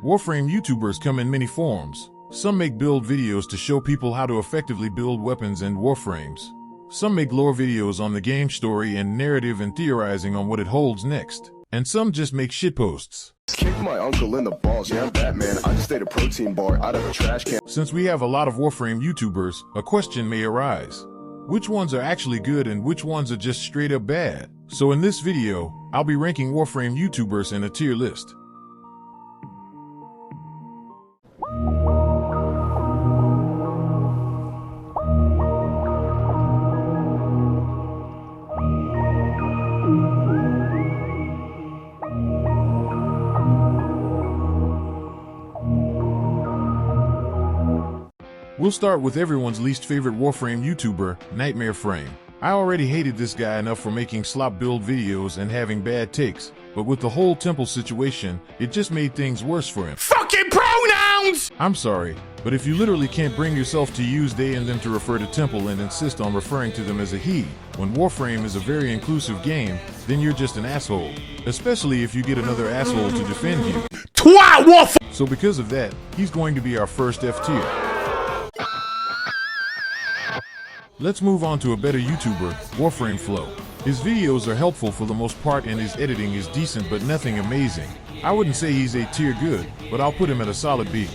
Warframe YouTubers come in many forms. Some make build videos to show people how to effectively build weapons and warframes. Some make lore videos on the game story and narrative and theorizing on what it holds next. And some just make shitposts. Kick my uncle in the balls, yeah I'm Batman, I just ate a protein bar out of a trash can. Since we have a lot of Warframe YouTubers, a question may arise. Which ones are actually good and which ones are just straight up bad? So in this video, I'll be ranking Warframe YouTubers in a tier list. We'll start with everyone's least favorite Warframe YouTuber, Warframe. I already hated this guy enough for making slop build videos and having bad takes, but with the whole temple situation, it just made things worse for him. Fucking pronouns! I'm sorry, but if you literally can't bring yourself to use they and them to refer to temple and insist on referring to them as a he, when Warframe is a very inclusive game, then you're just an asshole. Especially if you get another asshole to defend you. Twat Warframe! So because of that, he's going to be our first F tier. Let's move on to a better YouTuber, Warframe Flow. His videos are helpful for the most part and his editing is decent but nothing amazing. I wouldn't say he's a tier good, but I'll put him at a solid B.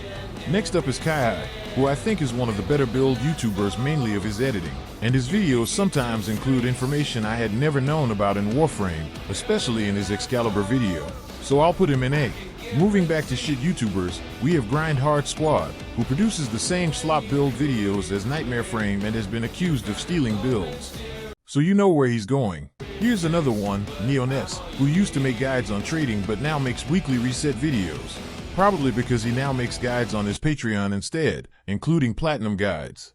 Next up is Kai, who I think is one of the better build YouTubers mainly of his editing. And his videos sometimes include information I had never known about in Warframe, especially in his Excalibur video. So I'll put him in A. Moving back to shit YouTubers, we have Grind Hard Squad, who produces the same slop build videos as Warframe and has been accused of stealing builds. So you know where he's going. Here's another one, Neoness, who used to make guides on trading but now makes weekly reset videos. Probably because he now makes guides on his Patreon instead, including platinum guides.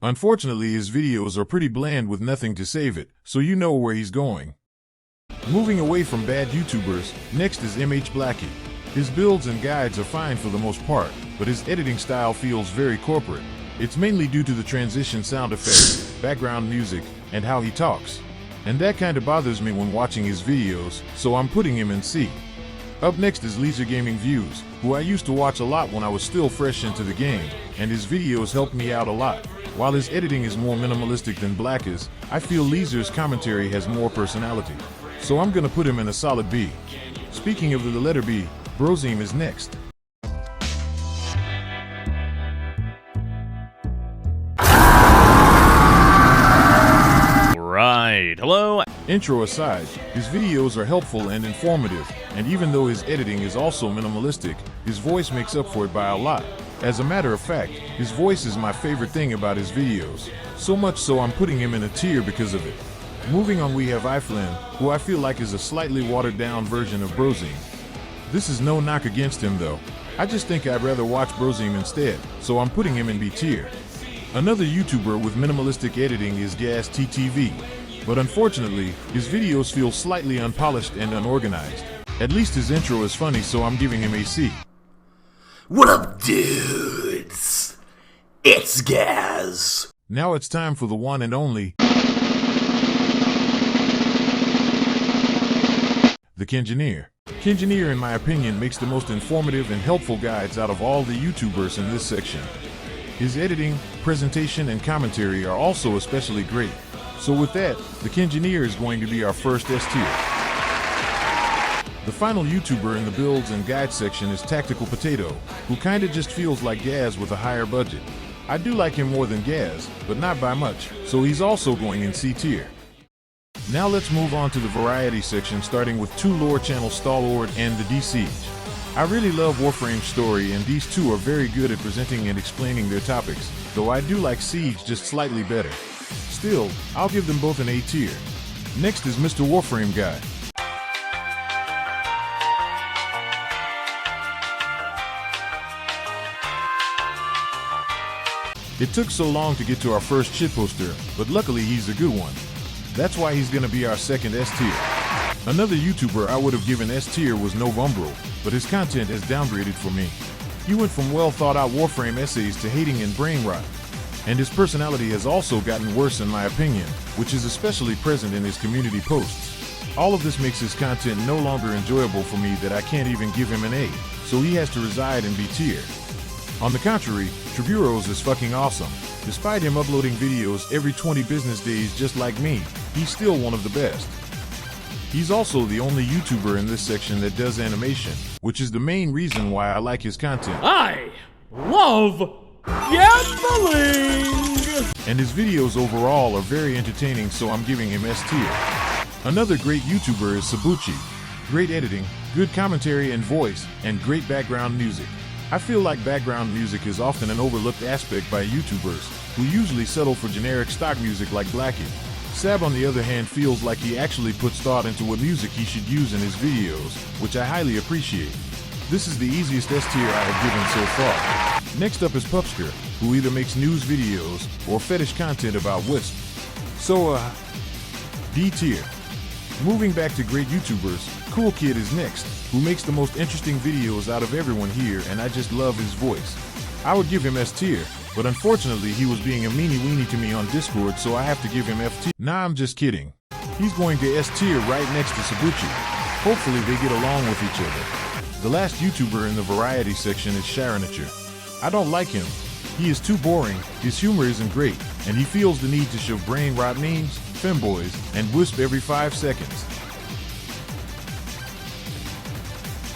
Unfortunately, his videos are pretty bland with nothing to save it, so you know where he's going. Moving away from bad YouTubers, next is MH Blackie. His builds and guides are fine for the most part, but his editing style feels very corporate. It's mainly due to the transition sound effects, background music, and how he talks. And that kinda bothers me when watching his videos, so I'm putting him in C. Up next is Leisure Gaming Views, who I used to watch a lot when I was still fresh into the game, and his videos helped me out a lot. While his editing is more minimalistic than Black's, I feel Leisure's commentary has more personality. So I'm gonna put him in a solid B. Speaking of the letter B, Brozime is next. Right, hello? Intro aside, his videos are helpful and informative, and even though his editing is also minimalistic, his voice makes up for it by a lot. As a matter of fact, his voice is my favorite thing about his videos. So much so I'm putting him in a tier because of it. Moving on, we have iFlynn, who I feel like is a slightly watered down version of Brozime. This is no knock against him though. I just think I'd rather watch Brozime instead, so I'm putting him in B tier. Another YouTuber with minimalistic editing is Gas TTV, but unfortunately, his videos feel slightly unpolished and unorganized. At least his intro is funny, so I'm giving him a C. What up, dudes? It's Gaz. Now it's time for the one and only, the Kengineer. Kengineer, in my opinion, makes the most informative and helpful guides out of all the YouTubers in this section. His editing, presentation, and commentary are also especially great. So with that, the Kengineer is going to be our first S tier. The final YouTuber in the builds and guides section is Tactical Potato, who kinda just feels like Gaz with a higher budget. I do like him more than Gaz, but not by much, so he's also going in C tier. Now let's move on to the variety section, starting with two lore channels, Stalwart and the D-Siege. I really love Warframe's story, and these two are very good at presenting and explaining their topics, though I do like Siege just slightly better. Still, I'll give them both an A tier. Next is Mr. Warframe Guy. It took so long to get to our first shitposter, but luckily he's a good one. That's why he's gonna be our second S tier. Another YouTuber I would have given S tier was Novumbral, but his content has downgraded for me. He went from well thought out Warframe essays to hating and brain rot. And his personality has also gotten worse in my opinion, which is especially present in his community posts. All of this makes his content no longer enjoyable for me that I can't even give him an A. so he has to reside in B tier. On the contrary, Triburos is fucking awesome. Despite him uploading videos every 20 business days just like me, he's still one of the best. He's also the only YouTuber in this section that does animation, which is the main reason why I like his content. I love gambling! And his videos overall are very entertaining, so I'm giving him S tier. Another great YouTuber is Sabuchi. Great editing, good commentary and voice, and great background music. I feel like background music is often an overlooked aspect by YouTubers, who usually settle for generic stock music like Blackie. Sab, on the other hand, feels like he actually puts thought into what music he should use in his videos, which I highly appreciate. This is the easiest S tier I have given so far. Next up is Pupsker, who either makes news videos or fetish content about Wisp. So, D tier. Moving back to great YouTubers, Cool Kid is next, who makes the most interesting videos out of everyone here, and I just love his voice. I would give him S tier, but unfortunately he was being a meanie weenie to me on Discord, so I have to give him F tier. Nah, I'm just kidding. He's going to S tier right next to Sabuchi. Hopefully they get along with each other. The last YouTuber in the variety section is Sharinature. I don't like him. He is too boring, his humor isn't great, and he feels the need to shove brain rot memes, femboys, and Wisp every 5 seconds.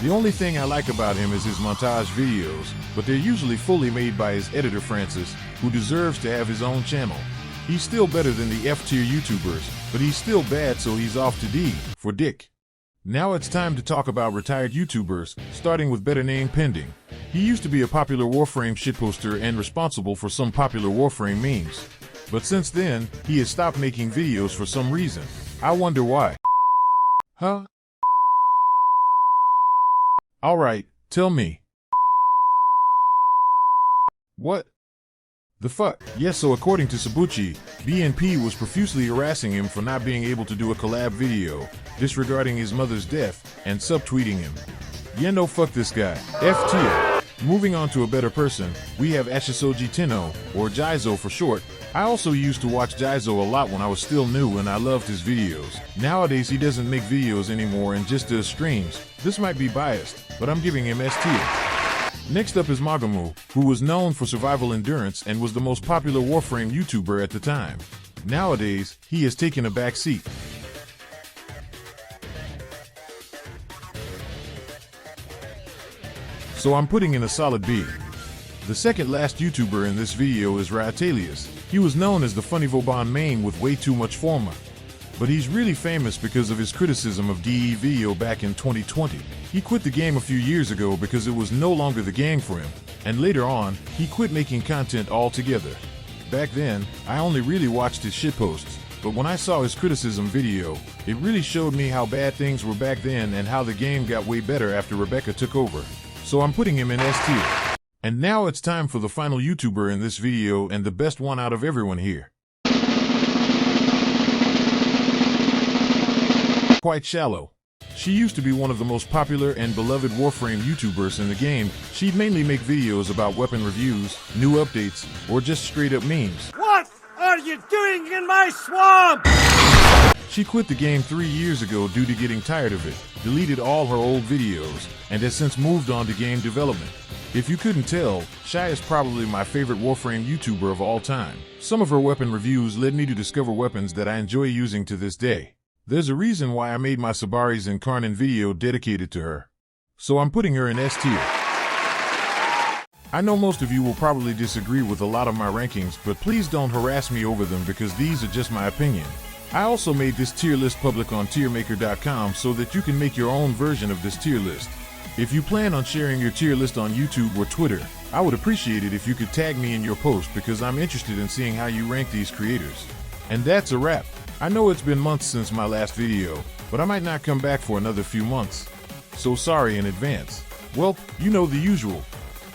The only thing I like about him is his montage videos, but they're usually fully made by his editor Francis, who deserves to have his own channel. He's still better than the F-tier YouTubers, but he's still bad, so he's off to D for Dick. Now it's time to talk about retired YouTubers, starting with Better Name Pending. He used to be a popular Warframe shitposter and responsible for some popular Warframe memes. But since then, he has stopped making videos for some reason. I wonder why. Huh? Alright, tell me. What? The fuck? Yes, so according to Sabuchi, BNP was profusely harassing him for not being able to do a collab video, disregarding his mother's death, and subtweeting him. Yeah, no, fuck this guy. F tier. Moving on to a better person, we have Ashisoji Tenno, or Jaizo for short. I also used to watch Jaizo a lot when I was still new and I loved his videos. Nowadays he doesn't make videos anymore and just does streams. This might be biased, but I'm giving him S tier. Next up is Magamu, who was known for survival endurance and was the most popular Warframe YouTuber at the time. Nowadays, he has taken a back seat. So I'm putting in a solid B. The second last YouTuber in this video is Ryatalius. He was known as the Funny Vauban main with way too much forma. But he's really famous because of his criticism of DE video back in 2020. He quit the game a few years ago because it was no longer the game for him, and later on, he quit making content altogether. Back then, I only really watched his shitposts, but when I saw his criticism video, it really showed me how bad things were back then and how the game got way better after Rebecca took over. So I'm putting him in S tier. And now it's time for the final YouTuber in this video and the best one out of everyone here. Quite Shallow. She used to be one of the most popular and beloved Warframe YouTubers in the game. She'd mainly make videos about weapon reviews, new updates, or just straight up memes. What are you doing in my swamp? She quit the game 3 years ago due to getting tired of it, deleted all her old videos, and has since moved on to game development. If you couldn't tell, Shy is probably my favorite Warframe YouTuber of all time. Some of her weapon reviews led me to discover weapons that I enjoy using to this day. There's a reason why I made my Sabaris and Karnan video dedicated to her. So I'm putting her in S tier. I know most of you will probably disagree with a lot of my rankings, but please don't harass me over them because these are just my opinion. I also made this tier list public on tiermaker.com so that you can make your own version of this tier list. If you plan on sharing your tier list on YouTube or Twitter, I would appreciate it if you could tag me in your post because I'm interested in seeing how you rank these creators. And that's a wrap. I know it's been months since my last video, but I might not come back for another few months. So sorry in advance. Well, you know the usual.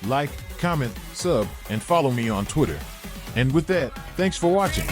Like, comment, sub, and follow me on Twitter. And with that, thanks for watching.